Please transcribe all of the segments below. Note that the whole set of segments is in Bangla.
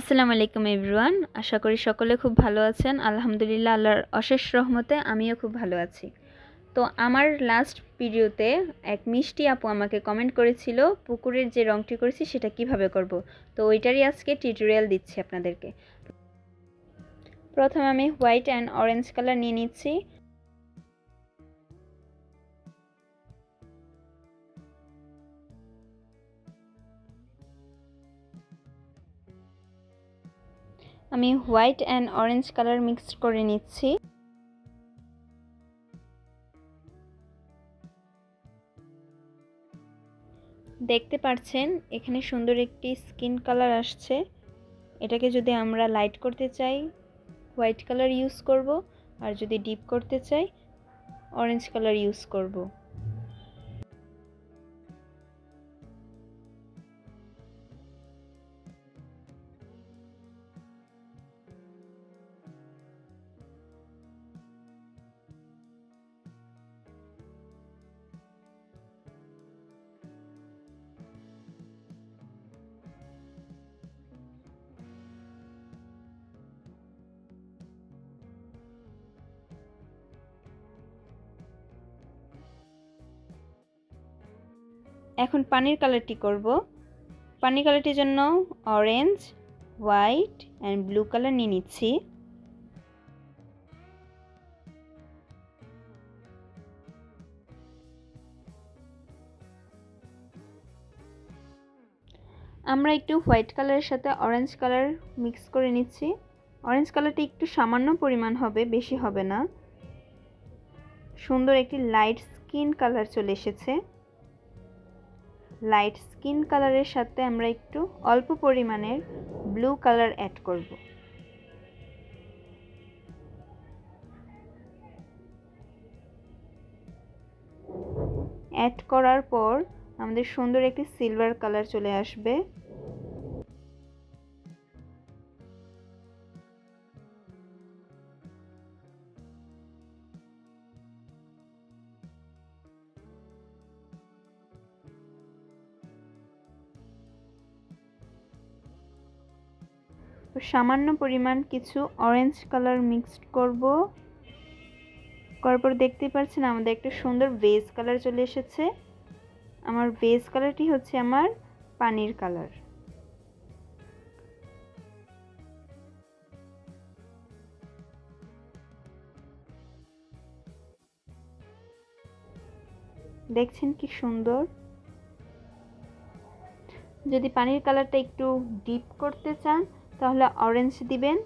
আসসালামু আলাইকুম এভরিওয়ান। আশা করি সকলে খুব ভালো আছেন। আলহামদুলিল্লাহ, আল্লাহর অশেষ রহমতে আমিও খুব ভালো আছি। তো আমার লাস্ট ভিডিওতে এক মিষ্টি আপু আমাকে কমেন্ট করেছিল পুকুরের যে রংটি করেছি সেটা কিভাবে করব। তো ওইটারই আজকে টিউটোরিয়াল দিচ্ছি আপনাদেরকে। প্রথমে আমি হোয়াইট অ্যান্ড অরেঞ্জ কালার নিয়ে নিচ্ছি। আমি white and orange colour mix করে নিচ্ছি। দেখতে পাচ্ছেন এখানে সুন্দর একটি স্কিন কালার আসছে। এটাকে যদি আমরা লাইট করতে চাই হোয়াইট কালার ইউজ করব, আর যদি ডিপ করতে চাই অরেঞ্জ কালার ইউজ করব। এখন পানির কালারটি করব। পানির কালারটির জন্য orange, white and blue colour নিয়ে নিচ্ছি। আমরা একটু হোয়াইট কালারের সাথে অরেঞ্জ কালার মিক্স করে নিচ্ছি। অরেঞ্জ কালারটি একটু সামান্য পরিমাণ হবে, বেশি হবে না। সুন্দর একটি লাইট স্কিন কালার চলে এসেছে। লাইট স্কিন কালারের সাথে আমরা একটু অল্প পরিমাণের ব্লু কালার অ্যাড করব। অ্যাড করার পর আমাদের সুন্দর একটি সিলভার কালার চলে আসবে। সামান্য পরিমাণ কিছু অরেঞ্জ কালার মিক্সড করব। করার পর দেখতে পাচ্ছেন আমাদের একটা সুন্দর বেজ কালার চলে এসেছে। আমার বেজ কালারটি হচ্ছে আমার পানির কালার। দেখছেন কি সুন্দর। যদি পানির কালারটা একটু ডিপ করতে চান তাহলে অরেঞ্জ দিবেন।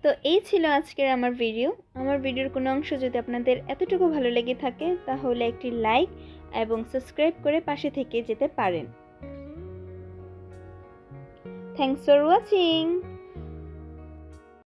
তো এই ছিল আজকের আমার ভিডিও। আমার ভিডিওর কোনো অংশ যদি আপনাদের এতটুকু ভালো লেগে থাকে তাহলে একটি লাইক এবং সাবস্ক্রাইব করে পাশে থেকে যেতে পারেন। Thanks for watching.